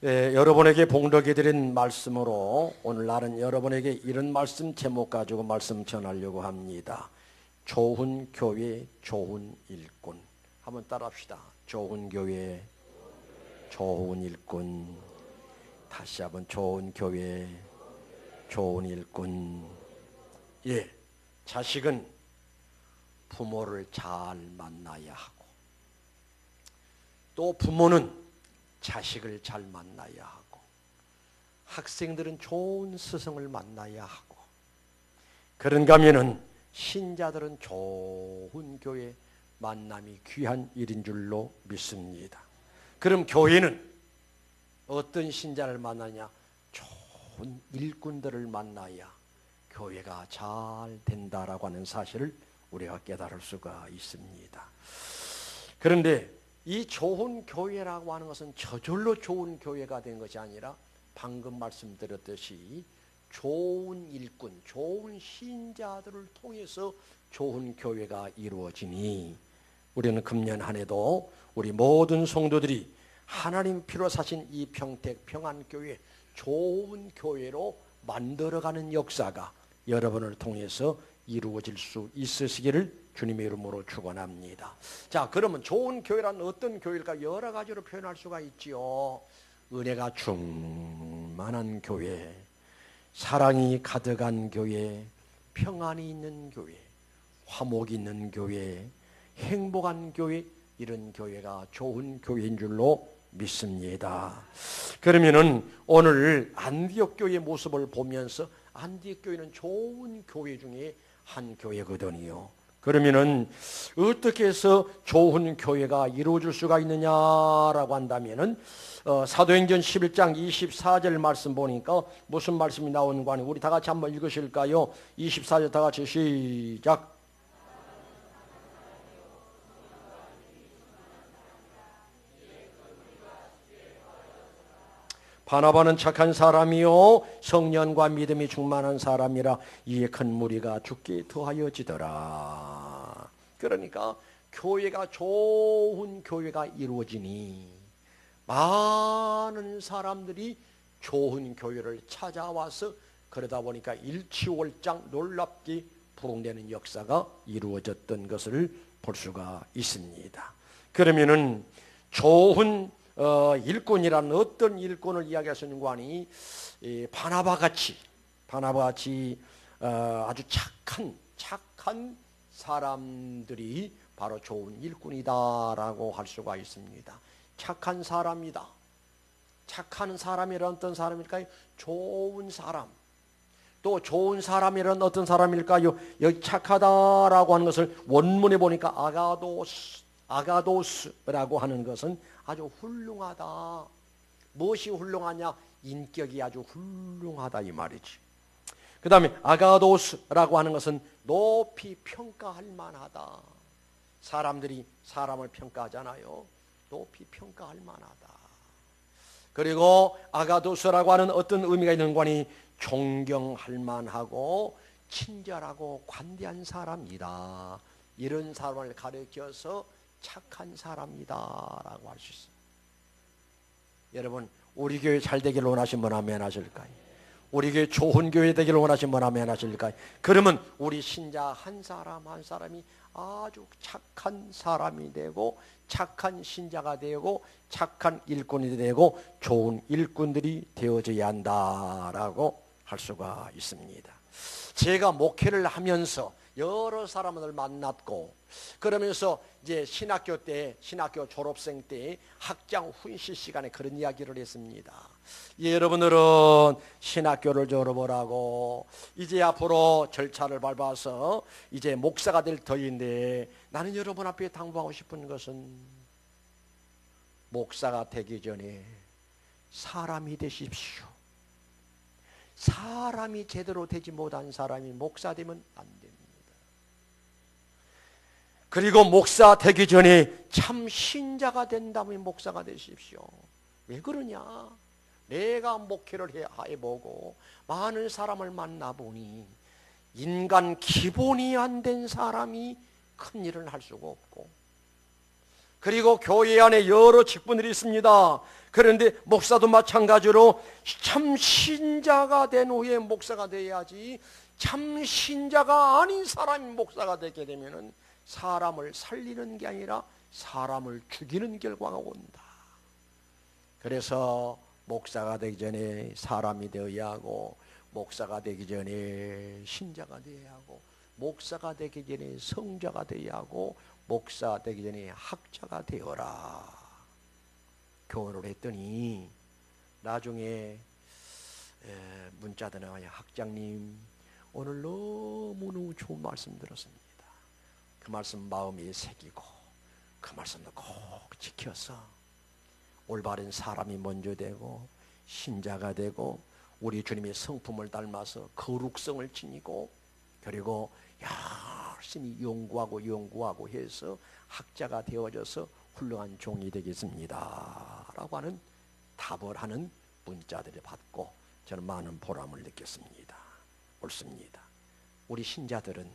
여러분에게 봉독해 드린 말씀으로 오늘날은 여러분에게 이런 말씀 제목 가지고 말씀 전하려고 합니다. 좋은 교회, 좋은 일꾼. 한번 따라합시다. 좋은 교회, 좋은 일꾼. 다시 한번 좋은 교회, 좋은 일꾼. 자식은 부모를 잘 만나야 하고, 또 부모는 자식을 잘 만나야 하고, 학생들은 좋은 스승을 만나야 하고, 그런가 하면은 신자들은 좋은 교회 만남이 귀한 일인 줄로 믿습니다. 그럼 교회는 어떤 신자를 만나냐? 좋은 일꾼들을 만나야 교회가 잘 된다라고 하는 사실을 우리가 깨달을 수가 있습니다. 그런데 이 좋은 교회라고 하는 것은 저절로 좋은 교회가 된 것이 아니라 방금 말씀드렸듯이 좋은 일꾼, 좋은 신자들을 통해서 좋은 교회가 이루어지니, 우리는 금년 한 해도 우리 모든 성도들이 하나님 피로 사신 이 평택 평안교회 좋은 교회로 만들어가는 역사가 여러분을 통해서 이루어질 수 있으시기를 주님의 이름으로 축원합니다. 자, 그러면 좋은 교회란 어떤 교회일까? 여러 가지로 표현할 수가 있지요. 은혜가 충만한 교회, 사랑이 가득한 교회, 평안이 있는 교회, 화목이 있는 교회, 행복한 교회, 이런 교회가 좋은 교회인 줄로 믿습니다. 그러면은 오늘 안디옥 교회의 모습을 보면서 안디옥 교회는 좋은 교회 중에 한 교회거든요. 그러면은 어떻게 해서 좋은 교회가 이루어질 수가 있느냐라고 한다면은 사도행전 11장 24절 말씀 보니까 무슨 말씀이 나오는 거 아니에요? 우리 다 같이 한번 읽으실까요? 24절 다 같이 시작. 바나바는 착한 사람이요 성령과 믿음이 충만한 사람이라 이에 큰 무리가 죽게 더하여지더라. 그러니까 교회가 좋은 교회가 이루어지니 많은 사람들이 좋은 교회를 찾아와서 그러다 보니까 일취월장 놀랍게 부흥되는 역사가 이루어졌던 것을 볼 수가 있습니다. 그러면은 좋은 일꾼이란 어떤 일꾼을 이야기할 수 있는 거 아니? 바나바같이 아주 착한 사람들이 바로 좋은 일꾼이다라고 할 수가 있습니다. 착한 사람이다. 착한 사람이란 어떤 사람일까요? 좋은 사람. 또 좋은 사람이란 어떤 사람일까요? 여기 착하다라고 하는 것을 원문에 보니까 아가도스라고 하는 것은 아주 훌륭하다. 무엇이 훌륭하냐? 인격이 아주 훌륭하다 이 말이지. 그 다음에 아가도스라고 하는 것은 높이 평가할 만하다. 사람들이 사람을 평가하잖아요. 높이 평가할 만하다. 그리고 아가도스라고 하는 어떤 의미가 있는 거니? 존경할 만하고 친절하고 관대한 사람이다. 이런 사람을 가르쳐서 착한 사람이다라고 할 수 있습니다. 여러분, 우리 교회 잘 되기를 원하시면 뭐 아멘 하실까요? 우리 교회 좋은 교회 되기를 원하시면 뭐 아멘 하실까요? 그러면 우리 신자 한 사람 한 사람이 아주 착한 사람이 되고 착한 신자가 되고 착한 일꾼이 되고 좋은 일꾼들이 되어져야 한다라고 할 수가 있습니다. 제가 목회를 하면서 여러 사람을 만났고, 그러면서 이제 신학교 졸업생 때 학장 훈시 시간에 그런 이야기를 했습니다. 여러분들은 신학교를 졸업을 하고 이제 앞으로 절차를 밟아서 이제 목사가 될 터인데, 나는 여러분 앞에 당부하고 싶은 것은 목사가 되기 전에 사람이 되십시오. 사람이 제대로 되지 못한 사람이 목사 되면 안 됩니다. 그리고 목사 되기 전에 참 신자가 된다면 목사가 되십시오. 왜 그러냐? 내가 목회를 해보고 많은 사람을 만나보니 인간 기본이 안 된 사람이 큰 일을 할 수가 없고, 그리고 교회 안에 여러 직분들이 있습니다. 그런데 목사도 마찬가지로 참 신자가 된 후에 목사가 돼야지, 참 신자가 아닌 사람이 목사가 되게 되면은 사람을 살리는 게 아니라 사람을 죽이는 결과가 온다. 그래서 목사가 되기 전에 사람이 되어야 하고, 목사가 되기 전에 신자가 되어야 하고, 목사가 되기 전에 성자가 되어야 하고, 목사 되기 전에 학자가 되어라. 교훈을 했더니 나중에 문자도 나와요. 학장님, 오늘 너무너무 좋은 말씀 들었습니다. 그 말씀 마음에 새기고 그 말씀도 꼭 지켜서 올바른 사람이 먼저 되고 신자가 되고 우리 주님의 성품을 닮아서 거룩성을 지니고 그리고 열심히 연구하고 해서 학자가 되어져서 훌륭한 종이 되겠습니다 라고 하는 답을 하는 문자들을 받고 저는 많은 보람을 느꼈습니다. 옳습니다. 우리 신자들은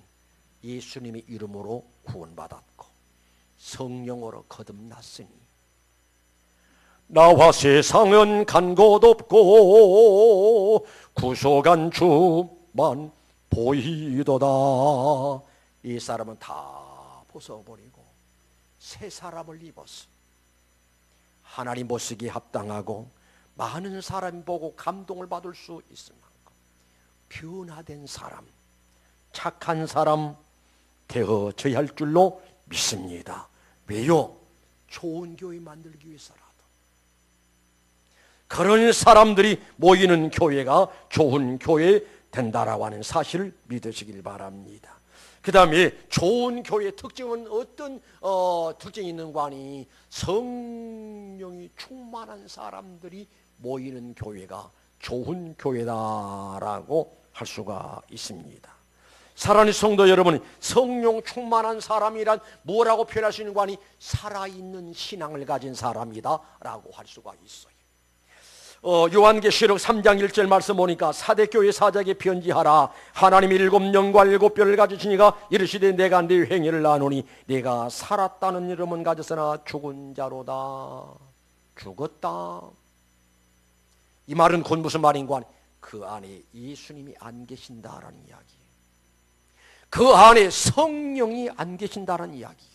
예수님의 이름으로 구원받았고 성령으로 거듭났으니 나와 세상은 간 곳 없고 구속한 주만 보이도다. 이 사람은 다 벗어버리고 새 사람을 입었어. 하나님 보시기에 합당하고 많은 사람이 보고 감동을 받을 수 있을 만큼 변화된 사람, 착한 사람 되어져야 할 줄로 믿습니다. 왜요? 좋은 교회 만들기 위해서라도. 그런 사람들이 모이는 교회가 좋은 교회 된다라고 하는 사실을 믿으시길 바랍니다. 그 다음에 좋은 교회의 특징은 어떤 특징이 있는가 하니 성령이 충만한 사람들이 모이는 교회가 좋은 교회다라고 할 수가 있습니다. 사랑하는 성도 여러분, 성령 충만한 사람이란 뭐라고 표현할 수 있는가 하니 살아있는 신앙을 가진 사람이다라고 할 수가 있어요. 요한계시록 3장 1절 말씀 보니까 사대교회 사자에게 편지하라. 하나님이 7영과 7뼈를 가지시니가 이르시되 내가 네 행위를 아노니 네가 살았다는 이름은 가졌으나 죽은 자로다. 죽었다. 이 말은 곧 무슨 말인가 하니 그 안에 예수님이 안 계신다라는 이야기예요. 그 안에 성령이 안 계신다라는 이야기예요.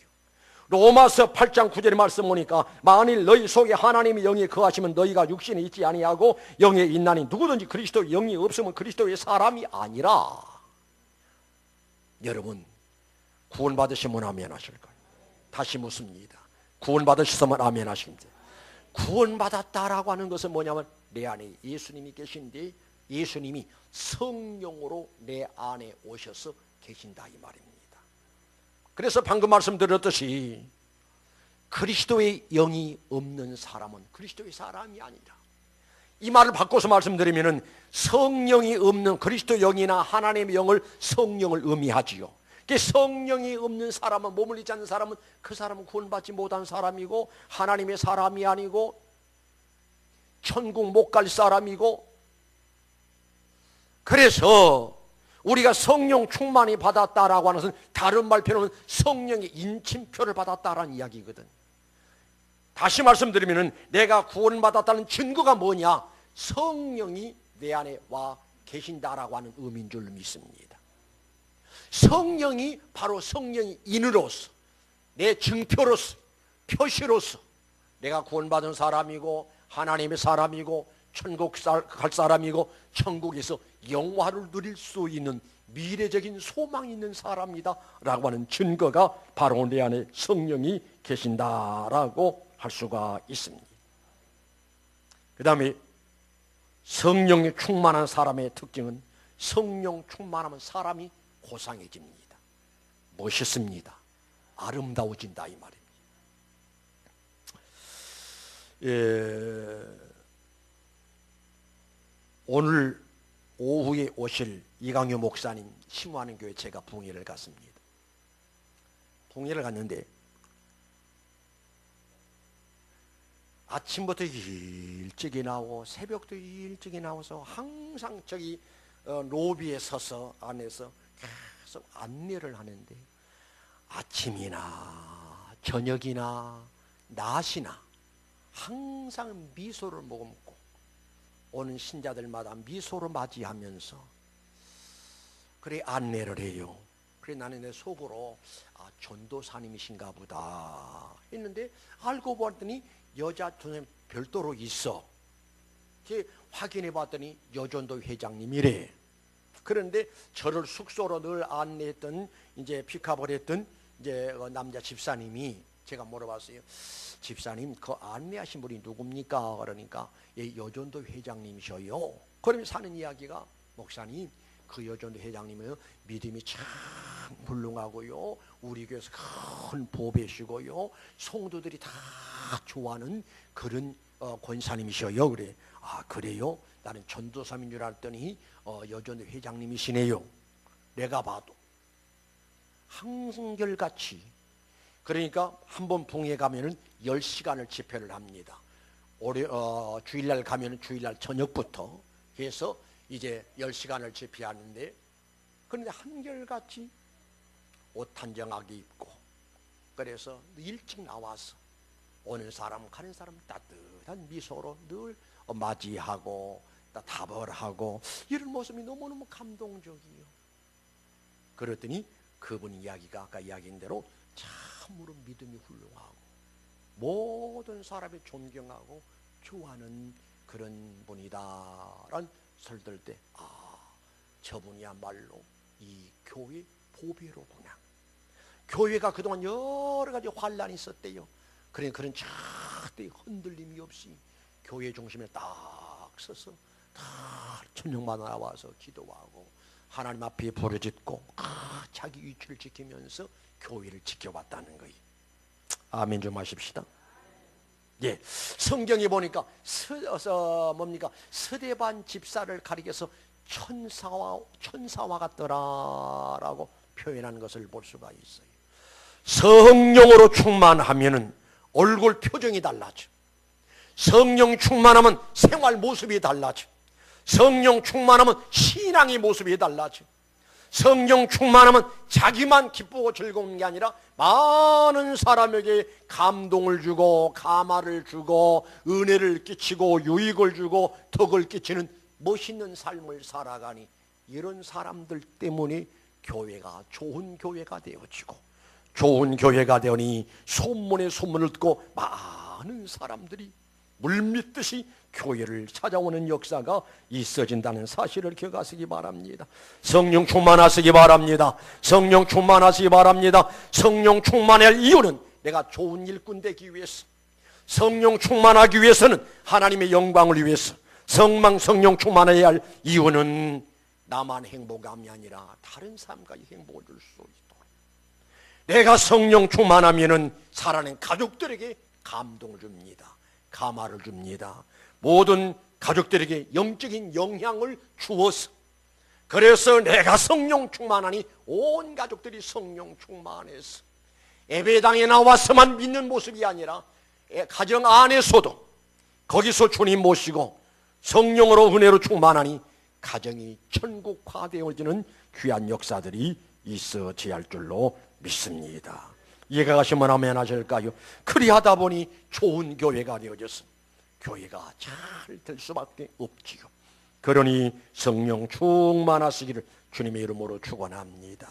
로마서 8장 9절의 말씀 보니까 만일 너희 속에 하나님의 영이 거하시면 너희가 육신에 있지 아니하고 영에 있나니 누구든지 그리스도의 영이 없으면 그리스도의 사람이 아니라. 여러분 구원받으시면 아멘 하실 거예요. 다시 묻습니다. 구원받으셨으면 아멘 하십니다. 구원받았다라고 하는 것은 뭐냐면 내 안에 예수님이 계신데 예수님이 성령으로 내 안에 오셔서 계신다 이 말입니다. 그래서 방금 말씀드렸듯이 그리스도의 영이 없는 사람은 그리스도의 사람이 아니라, 이 말을 바꿔서 말씀드리면은 성령이 없는 그리스도 영이나 하나님의 영을 성령을 의미하지요. 성령이 없는 사람은, 몸을 잊지 않는 사람은 그 사람은 구원받지 못한 사람이고 하나님의 사람이 아니고 천국 못 갈 사람이고, 그래서 우리가 성령 충만히 받았다라고 하는 것은 다른 말표는 성령의 인침표를 받았다라는 이야기거든. 다시 말씀드리면 내가 구원받았다는 증거가 뭐냐? 성령이 내 안에 와 계신다라고 하는 의미인 줄 믿습니다. 성령이 바로 성령의 인으로서 내 증표로서 표시로서 내가 구원받은 사람이고 하나님의 사람이고 천국 갈 사람이고 천국에서 영화를 누릴 수 있는 미래적인 소망이 있는 사람이다 라고 하는 증거가 바로 내 안에 성령이 계신다라고 할 수가 있습니다. 그 다음에 성령이 충만한 사람의 특징은 성령 충만하면 사람이 고상해집니다. 멋있습니다. 아름다워진다 이 말입니다. 오늘 오후에 오실 이강효 목사님 심호하는 교회 제가 봉예를 갔습니다. 봉예를 갔는데 아침부터 일찍이 나오고 새벽도 일찍이 나와서 항상 저기 로비에 서서 안에서 계속 안내를 하는데 아침이나 저녁이나 낮이나 항상 미소를 머금고 오는 신자들마다 미소로 맞이하면서 그래 안내를 해요. 그래 나는 내 속으로 전도사님이신가 보다 했는데 알고 봤더니 여자 두 사람 별도로 있어. 확인해 봤더니 여전도 회장님이래. 그런데 저를 숙소로 늘 안내했던 이제 픽업을 했던 이제 남자 집사님이 제가 물어봤어요. 집사님 그 안내하신 분이 누굽니까? 그러니까 예, 여전도 회장님이셔요. 그러면서 하는 이야기가 목사님 그 여전도 회장님은 믿음이 참 훌륭하고요. 우리 교회에서 큰 보배시고요. 성도들이 다 좋아하는 그런 권사님이셔요. 그래. 아 그래요? 나는 전도사인 줄 알았더니 여전도 회장님이시네요. 내가 봐도 한결같이 그러니까 한번 봉에 가면은 10시간을 집회를 합니다. 주일날 가면은 주일날 저녁부터 해서 이제 10시간을 집회하는데 그런데 한결같이 옷 단정하게 입고 그래서 일찍 나와서 오는 사람 가는 사람 따뜻한 미소로 늘 맞이하고 답을 하고 이런 모습이 너무너무 감동적이에요. 그랬더니 그분 이야기가 아까 이야기한 대로 참으로 믿음이 훌륭하고 모든 사람이 존경하고 좋아하는 그런 분이다라는 소리를 들을 때 저분이야말로 이 교회 보배로구나. 교회가 그동안 여러 가지 환란이 있었대요. 그런 절대 흔들림이 없이 교회 중심에 딱 서서 다 저녁마다 나와서 기도하고 하나님 앞에 부르짖고 자기 위치를 지키면서 교회를 지켜왔다는 거예요. 아멘 좀 하십시다. 예, 성경에 보니까 뭡니까 스데반 집사를 가리켜서 천사와 같더라라고 표현한 것을 볼 수가 있어요. 성령으로 충만하면은 얼굴 표정이 달라져. 성령 충만하면 생활 모습이 달라져. 성령 충만하면 신앙의 모습이 달라져. 성령 충만하면 자기만 기쁘고 즐거운 게 아니라 많은 사람에게 감동을 주고 감화를 주고 은혜를 끼치고 유익을 주고 덕을 끼치는 멋있는 삶을 살아가니 이런 사람들 때문에 교회가 좋은 교회가 되어지고 좋은 교회가 되니 소문에 소문을 듣고 많은 사람들이 물밀듯이 교회를 찾아오는 역사가 있어진다는 사실을 기억하시기 바랍니다. 성령 충만하시기 바랍니다. 성령 충만하시기 바랍니다. 성령 충만할 이유는 내가 좋은 일꾼 되기 위해서, 성령 충만하기 위해서는 하나님의 영광을 위해서, 성령 충만해야 할 이유는 나만 행복함이 아니라 다른 사람까지 행복을 줄 수 있도록 내가 성령 충만하면은 살아낸 가족들에게 감동을 줍니다. 감화를 줍니다. 모든 가족들에게 영적인 영향을 주어서 그래서 내가 성령 충만하니 온 가족들이 성령 충만해서 예배당에 나와서만 믿는 모습이 아니라 가정 안에서도 거기서 주님 모시고 성령으로 은혜로 충만하니 가정이 천국화되어지는 귀한 역사들이 있어져야 할 줄로 믿습니다. 이해가 가시면 아멘 하실까요? 그리하다 보니 좋은 교회가 되어졌습니다. 교회가 잘 될 수밖에 없지요. 그러니 성령 충만하시기를 주님의 이름으로 축원합니다.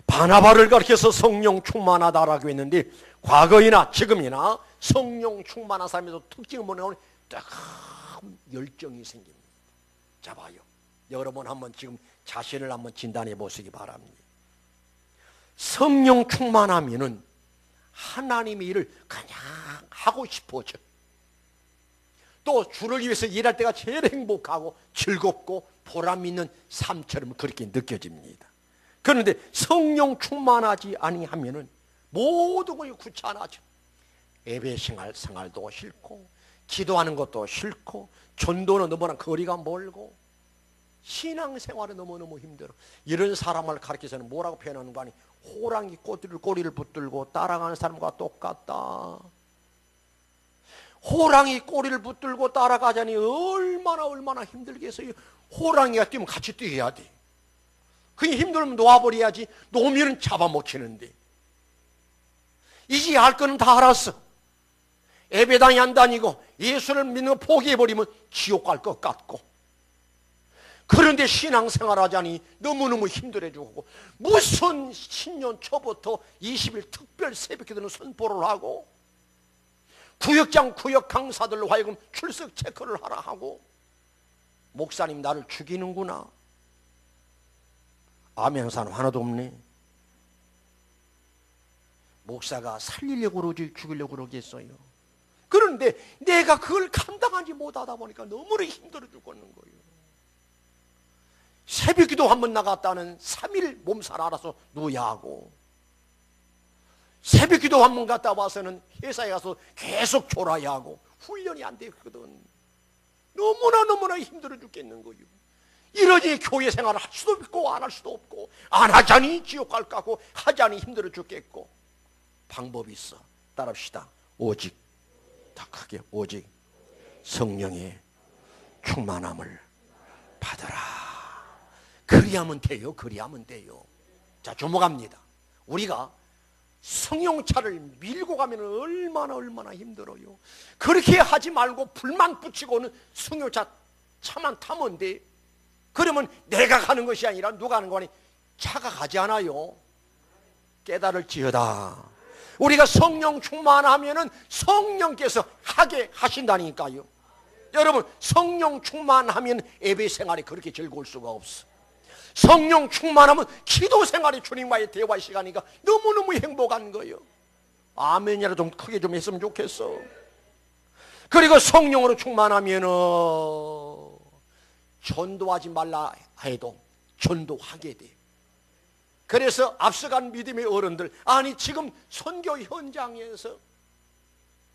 바나바를 가리켜서 성령 충만하다라고 했는데 과거이나 지금이나 성령 충만한 사람에서 특징을 보면 뜨거운 열정이 생깁니다. 자 봐요. 여러분 한번 지금 자신을 한번 진단해 보시기 바랍니다. 성령 충만하면은 하나님의 일을 그냥 하고 싶어져. 또 주를 위해서 일할 때가 제일 행복하고 즐겁고 보람 있는 삶처럼 그렇게 느껴집니다. 그런데 성령 충만하지 아니하면은 모든 것이 귀찮아져. 예배 생활도 싫고 기도하는 것도 싫고 전도는 너무나 거리가 멀고 신앙생활은 너무너무 힘들어. 이런 사람을 가르쳐서는 뭐라고 표현하는 거 아니? 호랑이 꼬리를 붙들고 따라가는 사람과 똑같다. 호랑이 꼬리를 붙들고 따라가자니 얼마나 힘들겠어요. 호랑이가 뛰면 같이 뛰어야 돼. 그게 힘들면 놓아버려야지. 놓으면 잡아먹히는데. 이제 알 거는 다 알았어. 예배당에 안 다니고 예수를 믿는 거 포기해버리면 지옥 갈 것 같고, 그런데 신앙생활하자니 너무너무 힘들어 죽고, 무슨 신년 초부터 20일 특별 새벽기도는 선포를 하고, 구역장 구역 강사들로 하여금 출석 체크를 하라 하고, 목사님 나를 죽이는구나. 아멘 사람 하나도 없네. 목사가 살리려고 그러지 죽이려고 그러겠어요. 그런데 내가 그걸 감당하지 못하다 보니까 너무나 힘들어 죽겠는 거예요. 새벽기도 한번 나갔다는 3일 몸살 알아서 누워야 하고, 새벽기도 한번 갔다 와서는 회사에 가서 계속 졸아야 하고, 훈련이 안 되거든. 너무나 힘들어 죽겠는 거예요. 이러니 교회 생활을 할 수도 없고 안 할 수도 없고, 안 하자니 지옥 갈 거고, 하자니 힘들어 죽겠고. 방법이 있어. 따라합시다. 오직, 다 크게, 오직 성령의 충만함을 받아라. 그리하면 돼요. 그리하면 돼요. 자, 주목합니다. 우리가 승용차를 밀고 가면 얼마나 힘들어요. 그렇게 하지 말고 불만 붙이고는 승용차 차만 타면 돼. 그러면 내가 가는 것이 아니라 누가 하는 거 아니? 차가 가지 않아요. 깨달을지어다. 우리가 성령 충만하면은 성령께서 하게 하신다니까요. 여러분, 성령 충만하면 예배 생활이 그렇게 즐거울 수가 없어. 성령 충만하면 기도 생활이 주님과의 대화 시간이니까 너무너무 행복한 거예요. 아멘이라 좀 크게 좀 했으면 좋겠어. 그리고 성령으로 충만하면은 전도하지 말라 해도 전도하게 돼. 그래서 앞서간 믿음의 어른들, 아니 지금 선교 현장에서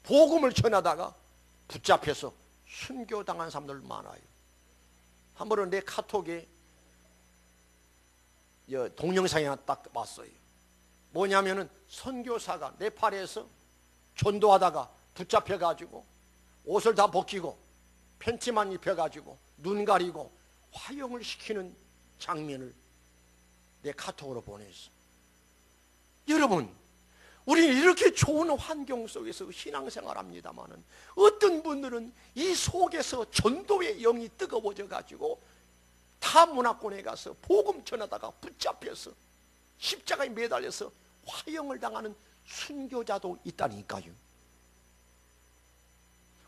복음을 전하다가 붙잡혀서 순교당한 사람들 많아요. 한 번은 내 카톡에 동영상이 하나 딱 왔어요. 뭐냐면은 선교사가 네팔에서 전도하다가 붙잡혀가지고 옷을 다 벗기고 팬티만 입혀가지고 눈 가리고 화형을 시키는 장면을 내 카톡으로 보냈어. 여러분, 우리는 이렇게 좋은 환경 속에서 신앙생활합니다마는 어떤 분들은 이 속에서 전도의 영이 뜨거워져 가지고 타 문화권에 가서 복음 전하다가 붙잡혀서 십자가에 매달려서 화형을 당하는 순교자도 있다니까요.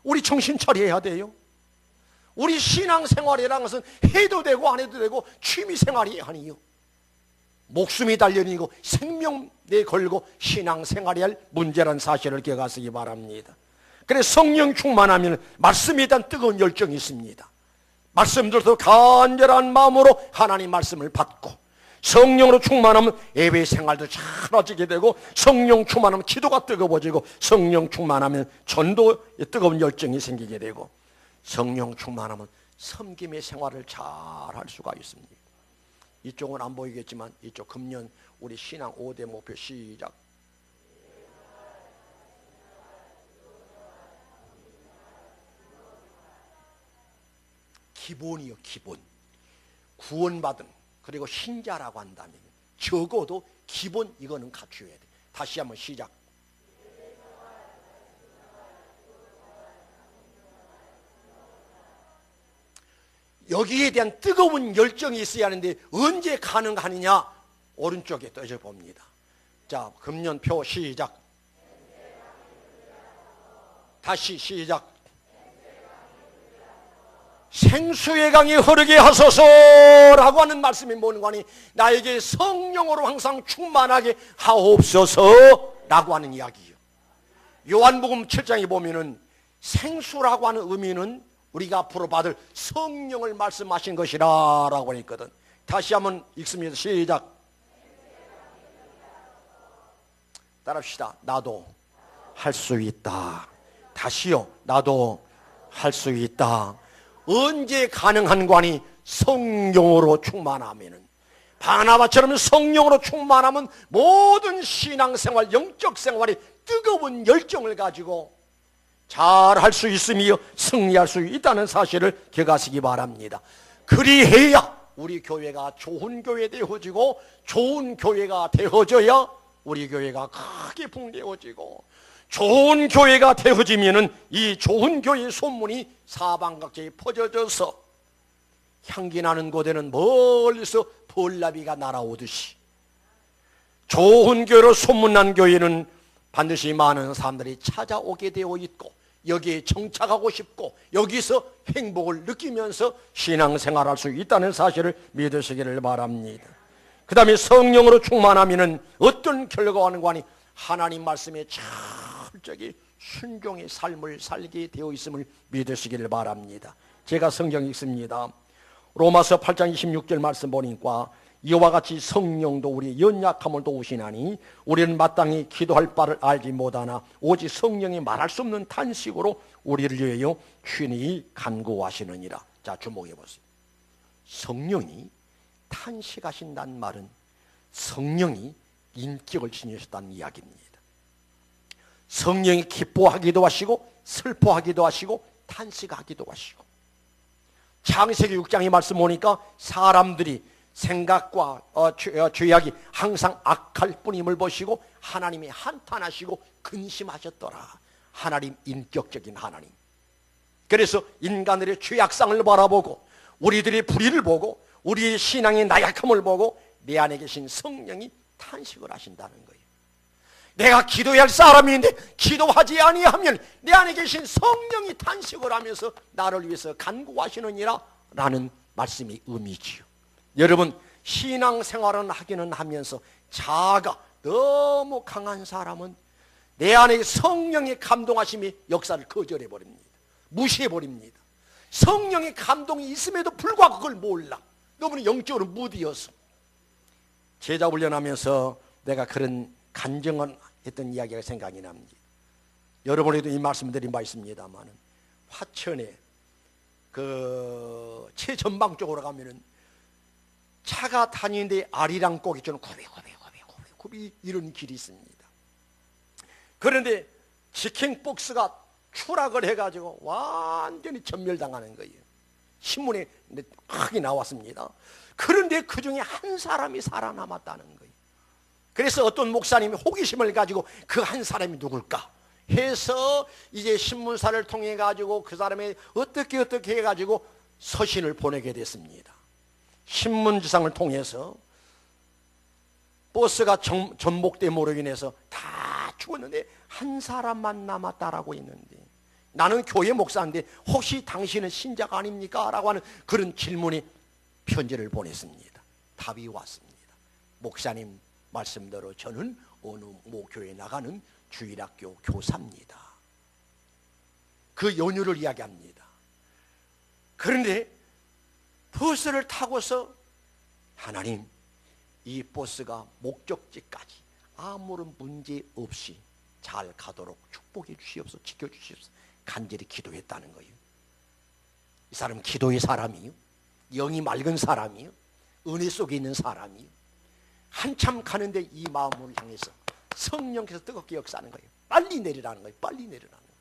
우리 정신 차려야 돼요. 우리 신앙생활이라는 것은 해도 되고 안 해도 되고 취미생활이 아니에요. 목숨이 달려있고 생명 내 걸고 신앙생활이 할 문제란 사실을 기억하시기 바랍니다. 그래서 성령 충만하면 말씀에 대한 뜨거운 열정이 있습니다. 말씀 들어서 간절한 마음으로 하나님 말씀을 받고, 성령으로 충만하면 예배 생활도 잘해지게 되고, 성령 충만하면 기도가 뜨거워지고, 성령 충만하면 전도에 뜨거운 열정이 생기게 되고, 성령 충만하면 섬김의 생활을 잘 할 수가 있습니다. 이쪽은 안 보이겠지만 이쪽 금년 우리 신앙 5대 목표 시작. 기본이요, 기본. 구원받은, 그리고 신자라고 한다면 적어도 기본 이거는 갖춰야 돼. 다시 한번 시작. 여기에 대한 뜨거운 열정이 있어야 하는데 언제 가능하느냐? 오른쪽에 떠져 봅니다. 자, 금년표 시작. 다시 시작. 생수의 강이 흐르게 하소서라고 하는 말씀이 뭔가 하니 나에게 성령으로 항상 충만하게 하옵소서라고 하는 이야기예요. 요한복음 7장에 보면은 생수라고 하는 의미는 우리가 앞으로 받을 성령을 말씀하신 것이라고 했거든. 다시 한번 읽습니다. 시작. 따라합시다. 나도 할 수 있다. 다시요. 나도 할 수 있다. 언제 가능한 관이 성령으로 충만하면은, 바나바처럼 성령으로 충만하면 모든 신앙생활, 영적 생활이 뜨거운 열정을 가지고 잘 할 수 있으며 승리할 수 있다는 사실을 기억하시기 바랍니다. 그리해야 우리 교회가 좋은 교회 되어지고, 좋은 교회가 되어져야 우리 교회가 크게 풍대어지고, 좋은 교회가 되어지면은 이 좋은 교회의 소문이 사방각지에 퍼져져서 향기 나는 곳에는 멀리서 벌나비가 날아오듯이 좋은 교회로 소문난 교회는 반드시 많은 사람들이 찾아오게 되어 있고 여기에 정착하고 싶고 여기서 행복을 느끼면서 신앙생활할 수 있다는 사실을 믿으시기를 바랍니다. 그 다음에 성령으로 충만하면 어떤 결과가 하는가니 하나님 말씀에 철저히 순종의 삶을 살게 되어 있음을 믿으시기를 바랍니다. 제가 성경 읽습니다. 로마서 8장 26절 말씀 보니까 이와 같이 성령도 우리의 연약함을 도우시나니 우리는 마땅히 기도할 바를 알지 못하나 오직 성령이 말할 수 없는 탄식으로 우리를 위하여 친히 간구하시느니라. 자, 주목해 보세요. 성령이 탄식하신다는 말은 성령이 인격을 지니셨다는 이야기입니다. 성령이 기뻐하기도 하시고 슬퍼하기도 하시고 탄식하기도 하시고, 창세기 6장의 말씀 보니까 사람들이 생각과 죄악이 항상 악할 뿐임을 보시고 하나님이 한탄하시고 근심하셨더라. 하나님, 인격적인 하나님. 그래서 인간들의 죄악상을 바라보고 우리들의 불의를 보고 우리의 신앙의 나약함을 보고 내 안에 계신 성령이 탄식을 하신다는 거예요. 내가 기도해야 할 사람인데 기도하지 아니하면 내 안에 계신 성령이 탄식을 하면서 나를 위해서 간구하시느니라 라는 말씀이 의미지요. 여러분, 신앙생활은 하기는 하면서 자아가 너무 강한 사람은 내 안에 성령의 감동하심이 역사를 거절해버립니다. 무시해버립니다. 성령의 감동이 있음에도 불구하고 그걸 몰라. 너무나 영적으로 무디어서. 제자 훈련하면서 내가 그런 간증을 했던 이야기가 생각이 납니다. 여러분에도 이 말씀 드린 바 있습니다만 화천에 그 최전방 쪽으로 가면은 차가 다니는데 아리랑 꼭이처럼 굽이 이런 길이 있습니다. 그런데 직행박스가 추락을 해가지고 완전히 전멸당하는 거예요. 신문에 크게 나왔습니다. 그런데 그 중에 한 사람이 살아남았다는 거예요. 그래서 어떤 목사님이 호기심을 가지고 그 한 사람이 누굴까 해서 이제 신문사를 통해 가지고 그 사람이 어떻게 해가지고 서신을 보내게 됐습니다. 신문지상을 통해서 버스가 전복됨으로 인해서 다 죽었는데 한 사람만 남았다라고 했는데, 나는 교회 목사인데 혹시 당신은 신자가 아닙니까? 라고 하는 그런 질문이 편지를 보냈습니다. 답이 왔습니다. 목사님 말씀대로 저는 어느 모교에 나가는 주일학교 교사입니다. 그 연유를 이야기합니다. 그런데 버스를 타고서 하나님, 이 버스가 목적지까지 아무런 문제 없이 잘 가도록 축복해 주시옵소서, 지켜주시옵소서 간절히 기도했다는 거예요. 이 사람 기도의 사람이요, 영이 맑은 사람이요, 은혜 속에 있는 사람이요. 한참 가는데 이 마음을 향해서 성령께서 뜨겁게 역사하는 거예요. 빨리 내리라는 거예요. 빨리 내리라는 거예요.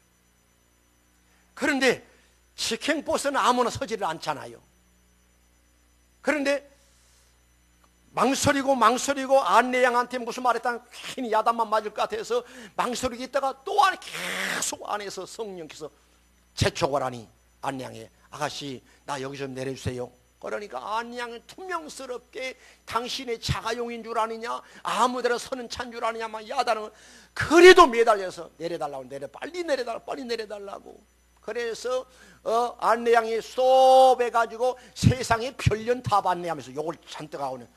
그런데 직행버스는 아무나 서지를 않잖아요. 그런데 망설이고 안내양한테 무슨 말했다가 괜히 야단만 맞을 것 같아서 망설이고 있다가 또 안에 계속 안에서 성령께서 재촉을 하니 안내양이 아가씨 나 여기 좀 내려주세요. 그러니까 안내양은 투명스럽게 당신의 자가용인 줄 아느냐, 아무데나 서는 찬 줄 아느냐 막 야단을. 그래도 매달려서 내려달라고, 빨리 내려달라고. 그래서 안내양이 쏙 해가지고 세상에 별년탑 안내하면서 요걸 잔뜩 하고는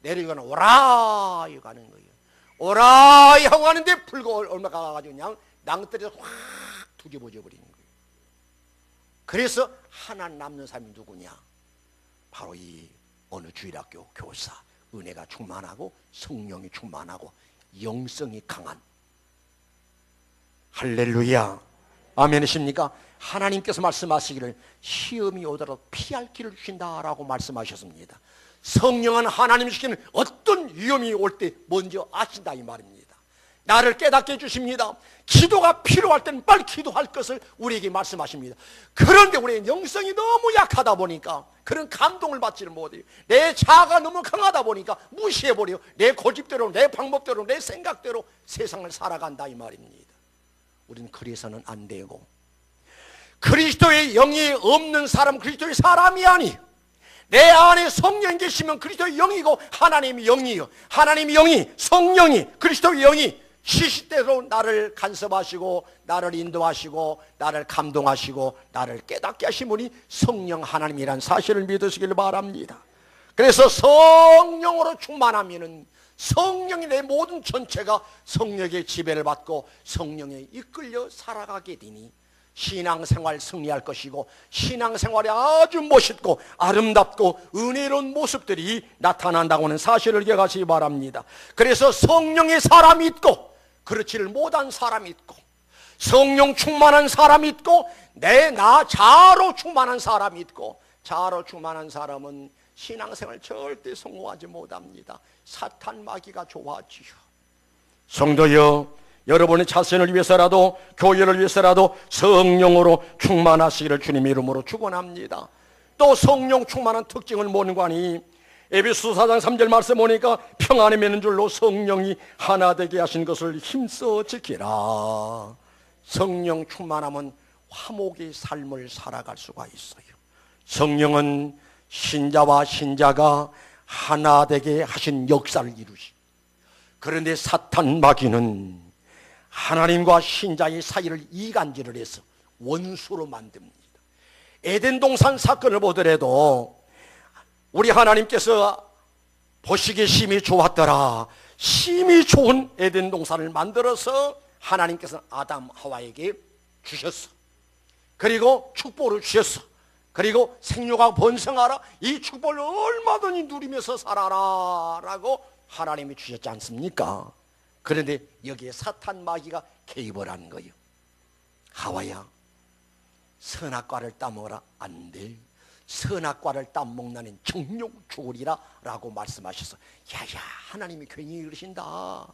내려가는 오라 이거 가는 거예요. 오라 하고 가는데 불과 얼마 가가지고 그냥 낭떠러지에서 확 뒤집어져 버리는 거예요. 그래서 하나 남는 사람이 누구냐? 바로 이 어느 주일학교 교사, 은혜가 충만하고 성령이 충만하고 영성이 강한, 할렐루야, 아멘이십니까? 하나님께서 말씀하시기를 시험이 오더라도 피할 길을 주신다라고 말씀하셨습니다. 성령은 하나님이 시키는 어떤 위험이 올 때 먼저 아신다 이 말입니다. 나를 깨닫게 해주십니다. 기도가 필요할 때는 빨리 기도할 것을 우리에게 말씀하십니다. 그런데 우리의 영성이 너무 약하다 보니까 그런 감동을 받지를 못해요. 내 자아가 너무 강하다 보니까 무시해버려요. 내 고집대로, 내 방법대로, 내 생각대로 세상을 살아간다 이 말입니다. 우린 그래서는 안 되고, 그리스도의 영이 없는 사람 그리스도의 사람이 아니에요. 내 안에 성령이 계시면 그리스도의 영이고 하나님이 영이요, 하나님이 영이, 성령이, 그리스도의 영이 시시때로 나를 간섭하시고 나를 인도하시고 나를 감동하시고 나를 깨닫게 하신 분이 성령 하나님이란 사실을 믿으시길 바랍니다. 그래서 성령으로 충만하면은 성령이 내 모든 전체가 성령의 지배를 받고 성령에 이끌려 살아가게 되니 신앙생활 승리할 것이고, 신앙생활이 아주 멋있고 아름답고 은혜로운 모습들이 나타난다고 하는 사실을 기억하시기 바랍니다. 그래서 성령의 사람이 있고 그렇지를 못한 사람이 있고, 성령 충만한 사람이 있고 나 자아로 충만한 사람이 있고, 자아로 충만한 사람은 신앙생활 절대 성공하지 못합니다. 사탄 마귀가 좋아하지요. 성도여, 여러분의 자신을 위해서라도 교회를 위해서라도 성령으로 충만하시기를 주님의 이름으로 축원합니다. 또 성령 충만한 특징을 뭔가 하니 에베소 4장 3절 말씀 보니까 평안에 맺는 줄로 성령이 하나 되게 하신 것을 힘써 지키라. 성령 충만하면 화목의 삶을 살아갈 수가 있어요. 성령은 신자와 신자가 하나 되게 하신 역사를 이루시. 그런데 사탄 마귀는 하나님과 신자의 사이를 이간질을 해서 원수로 만듭니다. 에덴 동산 사건을 보더라도 우리 하나님께서 보시기에 심히 좋았더라. 심히 좋은 에덴 동산을 만들어서 하나님께서 아담 하와에게 주셨어. 그리고 축복을 주셨어. 그리고 생육하고 번성하라, 이 축복을 얼마든지 누리면서 살아라 라고 하나님이 주셨지 않습니까? 그런데 여기에 사탄 마귀가 개입을 한 거예요. 하와야, 선악과를 따먹어라. 안 돼. 선악과를 따먹나는 정령 죽으리라 라고 말씀하셔서, 야야, 하나님이 괜히 그러신다.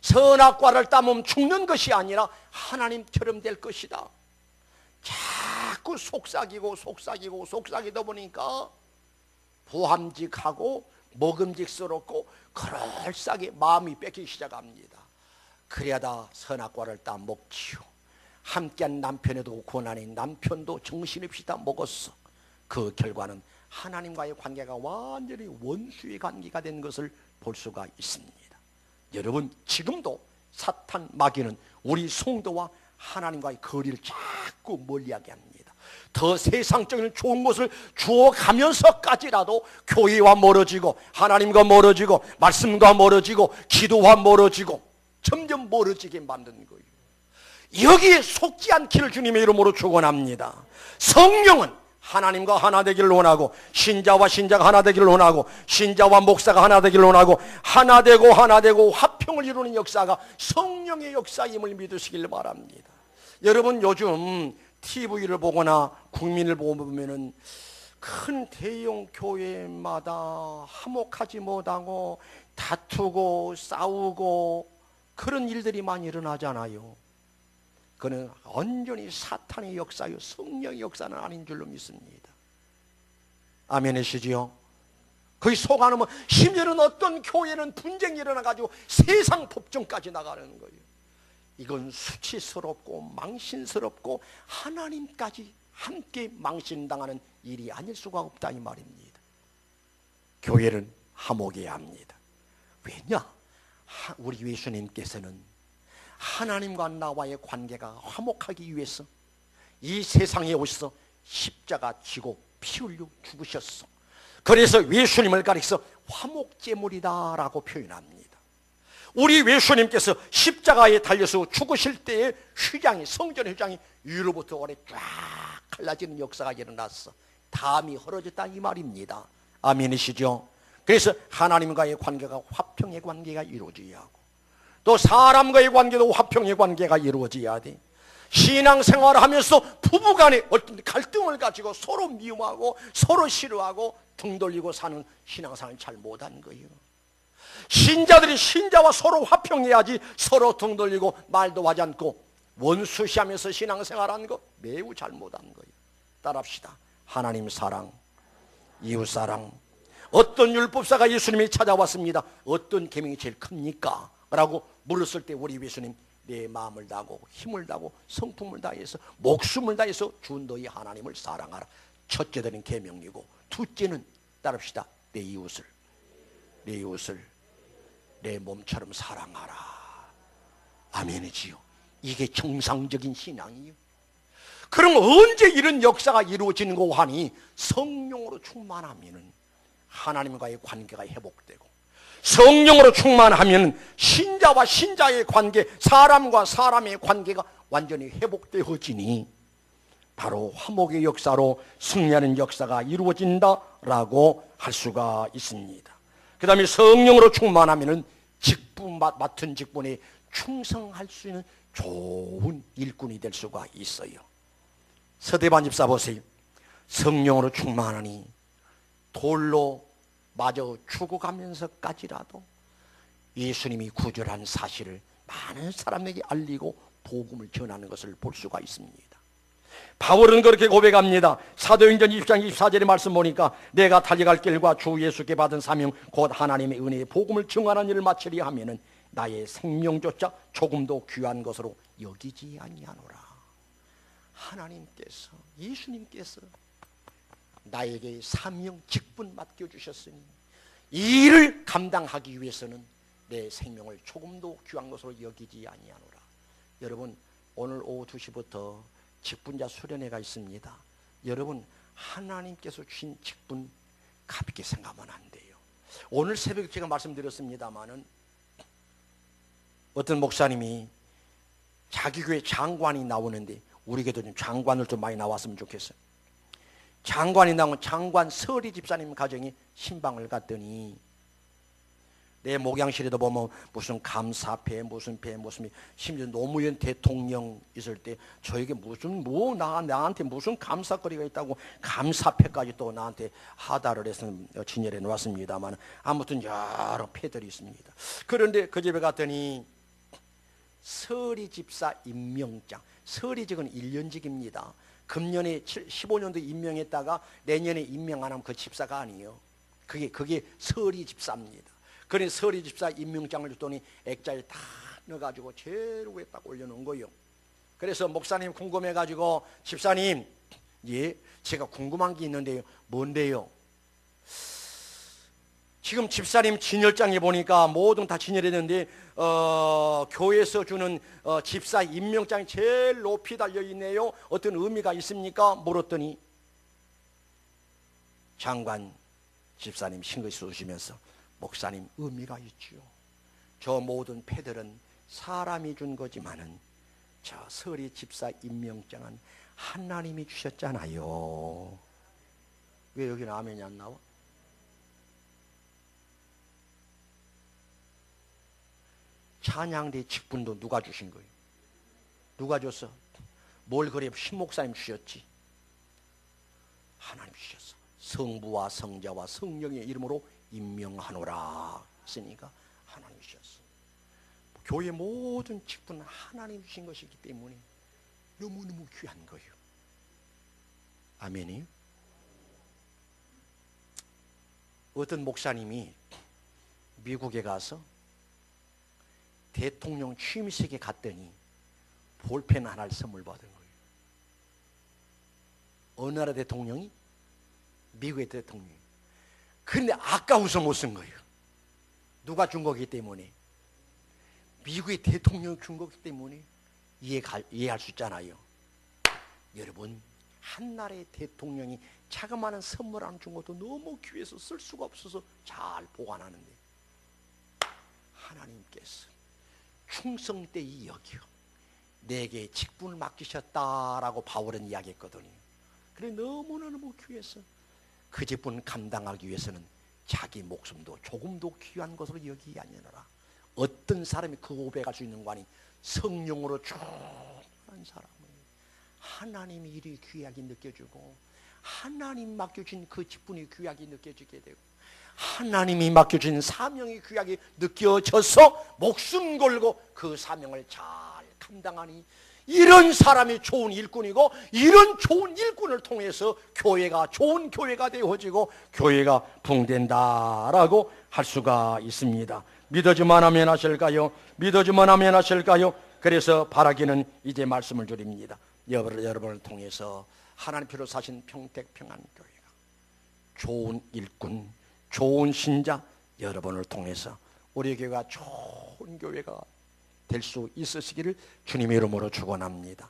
선악과를 따먹으면 죽는 것이 아니라 하나님처럼 될 것이다. 자꾸 속삭이다 보니까 보함직하고 먹음직스럽고 그럴싸하게 마음이 뺏기기 시작합니다. 그래야다 선악과를 따먹지요. 함께한 남편에도 고난이, 남편도 정신없이 다 먹었어. 그 결과는 하나님과의 관계가 완전히 원수의 관계가 된 것을 볼 수가 있습니다. 여러분, 지금도 사탄 마귀는 우리 성도와 하나님과의 거리를 자꾸 멀리하게 합니다. 더 세상적인 좋은 것을 주어가면서까지라도 교회와 멀어지고 하나님과 멀어지고 말씀과 멀어지고 기도와 멀어지고 점점 멀어지게 만드는 거예요. 여기에 속지 않기를 주님의 이름으로 축원합니다. 성령은 하나님과 하나 되기를 원하고, 신자와 신자가 하나 되기를 원하고, 신자와 목사가 하나 되기를 원하고, 하나 되고 화평을 이루는 역사가 성령의 역사임을 믿으시길 바랍니다. 여러분, 요즘 TV를 보거나 국민을 보면은 큰 대형 교회마다 화목하지 못하고 다투고 싸우고 그런 일들이 많이 일어나잖아요. 그는 온전히 사탄의 역사요, 성령의 역사는 아닌 줄로 믿습니다. 아멘이시지요? 거기 속아놓으면 심지어는 어떤 교회는 분쟁이 일어나가지고 세상 법정까지 나가는 거예요. 이건 수치스럽고 망신스럽고 하나님까지 함께 망신당하는 일이 아닐 수가 없다 이 말입니다. 교회는 화목해야 합니다. 왜냐? 우리 예수님께서는 하나님과 나와의 관계가 화목하기 위해서 이 세상에 오셔서 십자가 지고 피 흘려 죽으셨어. 그래서 예수님을 가리켜서 화목제물이다 라고 표현합니다. 우리 예수님께서 십자가에 달려서 죽으실 때의 휘장이, 성전의 휘장이 위로부터 아래 쫙 갈라지는 역사가 일어났어. 담이 헐어졌다 이 말입니다. 아멘이시죠? 그래서 하나님과의 관계가 화평의 관계가 이루어져야 하고, 또 사람과의 관계도 화평의 관계가 이루어져야 돼. 신앙생활을 하면서 부부간에 어떤 갈등을 가지고 서로 미움하고 서로 싫어하고 등 돌리고 사는 신앙생활을 잘 못한 거예요. 신자들이 신자와 서로 화평해야지 서로 등 돌리고 말도 하지 않고 원수시하면서 신앙생활하는 거 매우 잘못한 거예요. 따라합시다. 하나님 사랑, 이웃 사랑. 어떤 율법사가 예수님이 찾아왔습니다. 어떤 계명이 제일 큽니까? 라고 물었을 때 우리 예수님 내 마음을 다하고 힘을 다하고 성품을 다해서 목숨을 다해서 주 너희 하나님을 사랑하라. 첫째는 계명이고, 둘째는 따릅시다. 내 이웃을 내 몸처럼 사랑하라. 아멘이지요. 이게 정상적인 신앙이요. 그럼 언제 이런 역사가 이루어지는고 하니, 성령으로 충만하면 하나님과의 관계가 회복되고, 성령으로 충만하면 신자와 신자의 관계, 사람과 사람의 관계가 완전히 회복되어지니 바로 화목의 역사로 승리하는 역사가 이루어진다라고 할 수가 있습니다. 그 다음에 성령으로 충만하면 맡은 직분에 충성할 수 있는 좋은 일꾼이 될 수가 있어요. 서대반 집사 보세요. 성령으로 충만하니 돌로 마저 죽어가면서까지라도 예수님이 구절한 사실을 많은 사람에게 알리고 복음을 전하는 것을 볼 수가 있습니다. 바울은 그렇게 고백합니다. 사도행전 20장 24절의 말씀 보니까 내가 달려갈 길과 주 예수께 받은 사명 곧 하나님의 은혜의 복음을 증언하는 일을 마치려 하면은 나의 생명조차 조금도 귀한 것으로 여기지 아니하노라. 하나님께서, 예수님께서 나에게 사명 직분 맡겨주셨으니 이 일을 감당하기 위해서는 내 생명을 조금도 귀한 것으로 여기지 아니하노라. 여러분, 오늘 오후 2시부터 직분자 수련회가 있습니다. 여러분, 하나님께서 주신 직분 가볍게 생각하면 안 돼요. 오늘 새벽에 제가 말씀드렸습니다마는 어떤 목사님이 자기 교회 장관이 나오는데, 우리 교회도 좀 장관을 좀 많이 나왔으면 좋겠어요. 장관이 나온 장관 서리 집사님 가정에 신방을 갔더니 내 목양실에도 보면 무슨 감사패 무슨 심지어 노무현 대통령 있을 때 저에게 나한테 무슨 감사거리가 있다고 감사패까지 또 나한테 하다를 해서 진열해 놓았습니다만, 아무튼 여러 패들이 있습니다. 그런데 그 집에 갔더니 서리 집사 임명장, 서리직은 1년직입니다. 금년에 15년도 임명했다가 내년에 임명 안 하면 그 집사가 아니에요. 그게 서리 집사입니다. 그래 서리 집사 임명장을 줬더니 액자에 다 넣어가지고 제일 위에 딱 올려놓은 거예요. 그래서 목사님 궁금해가지고, 집사님, 예, 제가 궁금한 게 있는데요. 뭔데요? 지금 집사님 진열장에 보니까 모든 다 진열했는데 교회에서 주는 집사 임명장이 제일 높이 달려있네요. 어떤 의미가 있습니까? 물었더니 장관 집사님 싱긋이 웃으시면서, 목사님, 의미가 있지요. 저 모든 패들은 사람이 준 거지만은 저 서리 집사 임명장은 하나님이 주셨잖아요. 왜 여기는 아멘이 안 나와? 찬양대 직분도 누가 주신 거예요? 누가 줬어? 뭘 그래 신목사님 주셨지? 하나님 주셨어. 성부와 성자와 성령의 이름으로 임명하노라 했으니까 하나님 주셨어. 교회 모든 직분은 하나님 주신 것이기 때문에 너무너무 귀한 거예요. 아멘이요? 어떤 목사님이 미국에 가서 대통령 취임식에 갔더니 볼펜 하나를 선물 받은 거예요. 어느 나라 대통령이? 미국의 대통령이. 그런데 아까워서 못 쓴 거예요. 누가 준 거기 때문에? 미국의 대통령이 준 거기 때문에 이해할 수 있잖아요. 여러분, 한 나라의 대통령이 자그마한 선물 하나 준 것도 너무 귀해서 쓸 수가 없어서 잘 보관하는데, 하나님께서 충성되이 여겨 내게 직분을 맡기셨다라고 바울은 이야기했거든요. 그래 너무너무 귀해서 그 직분을 감당하기 위해서는 자기 목숨도 조금도 귀한 것으로 여기지 아니하노라. 어떤 사람이 그 고백할 수 있는 관이 성령으로 충만한 사람을 하나님이 일이 귀하게 느껴지고, 하나님 맡겨진 그 직분이 귀하게 느껴지게 되고, 하나님이 맡겨진 사명이 귀하게 느껴져서 목숨 걸고 그 사명을 잘 감당하니, 이런 사람이 좋은 일꾼이고, 이런 좋은 일꾼을 통해서 교회가 좋은 교회가 되어지고 교회가 부흥된다라고 할 수가 있습니다. 믿어주면 아멘 하실까요? 믿어주면 아멘 하실까요? 그 그래서 바라기는 이제 말씀을 드립니다. 여러분을 통해서 하나님 필요 사신 평택평안교회가 좋은 일꾼, 좋은 신자 여러분을 통해서 우리 교회가 좋은 교회가 될 수 있으시기를 주님의 이름으로 축원합니다.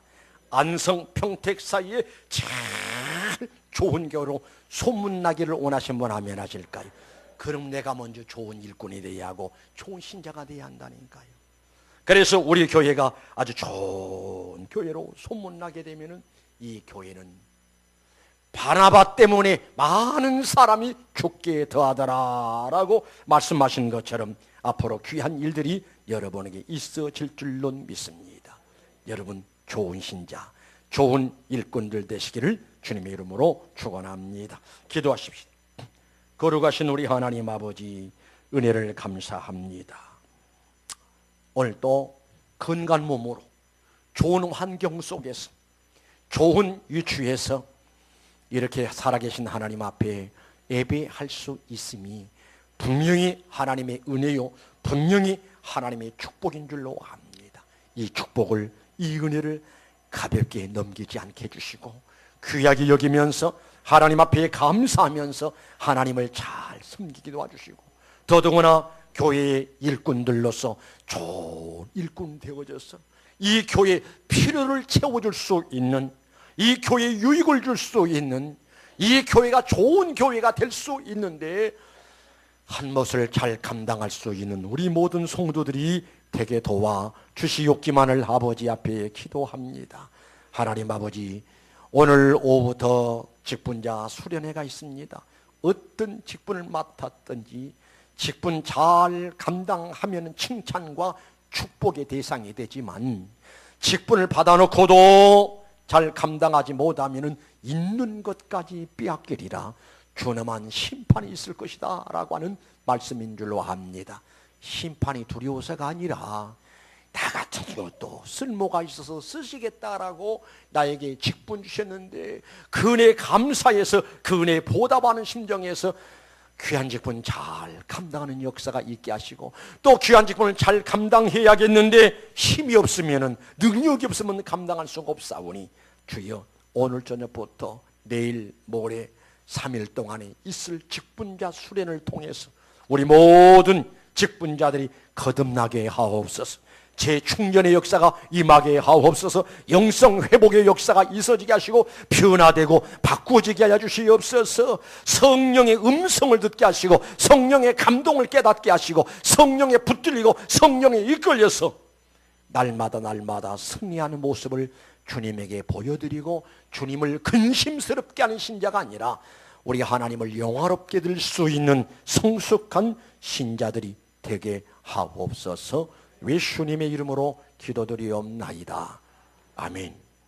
안성 평택 사이에 제일 좋은 교회로 소문나기를 원하시는 분 아멘 하실까요? 그럼 내가 먼저 좋은 일꾼이 되어야 하고 좋은 신자가 되어야 한다니까요. 그래서 우리 교회가 아주 좋은 교회로 소문나게 되면은 이 교회는 바나바 때문에 많은 사람이 죽게 더하더라라고 말씀하신 것처럼 앞으로 귀한 일들이 여러분에게 있어질 줄로 믿습니다. 여러분 좋은 신자, 좋은 일꾼들 되시기를 주님의 이름으로 축원합니다. 기도하십시오. 거룩하신 우리 하나님 아버지, 은혜를 감사합니다. 오늘 또 건강한 몸으로 좋은 환경 속에서 좋은 위치에서 이렇게 살아계신 하나님 앞에 예배할 수 있음이 분명히 하나님의 은혜요, 분명히 하나님의 축복인 줄로 압니다. 이 축복을, 이 은혜를 가볍게 넘기지 않게 해주시고 귀하게 여기면서 하나님 앞에 감사하면서 하나님을 잘 섬기게 도와주시고 더더구나 교회의 일꾼들로서 좋은 일꾼 되어져서 이 교회의 필요를 채워줄 수 있는, 이 교회에 유익을 줄 수 있는, 이 교회가 좋은 교회가 될 수 있는데 한 것을 잘 감당할 수 있는 우리 모든 성도들이 되게 도와 주시옵기만을 아버지 앞에 기도합니다. 하나님 아버지, 오늘 오후부터 직분자 수련회가 있습니다. 어떤 직분을 맡았든지 직분 잘 감당하면 칭찬과 축복의 대상이 되지만 직분을 받아놓고도 잘 감당하지 못하면 있는 것까지 빼앗기리라 준엄한 심판이 있을 것이다 라고 하는 말씀인 줄로 압니다. 심판이 두려워서가 아니라 나 같은 것도 쓸모가 있어서 쓰시겠다라고 나에게 직분 주셨는데 그 은혜 감사해서 그 은혜 보답하는 심정에서 귀한 직분 잘 감당하는 역사가 있게 하시고 또 귀한 직분을 잘 감당해야겠는데 힘이 없으면, 능력이 없으면 감당할 수가 없사오니 주여 오늘 저녁부터 내일 모레 3일 동안에 있을 직분자 수련을 통해서 우리 모든 직분자들이 거듭나게 하옵소서. 재충전의 역사가 임하게 하옵소서. 영성 회복의 역사가 있어지게 하시고 변화되고 바꾸어지게 하여 주시옵소서. 성령의 음성을 듣게 하시고 성령의 감동을 깨닫게 하시고 성령에 붙들리고 성령에 이끌려서 날마다 승리하는 모습을 주님에게 보여드리고 주님을 근심스럽게 하는 신자가 아니라 우리 하나님을 영화롭게 들 수 있는 성숙한 신자들이 되게 하옵소서. 예수님의 이름으로 기도드리옵나이다. 아멘.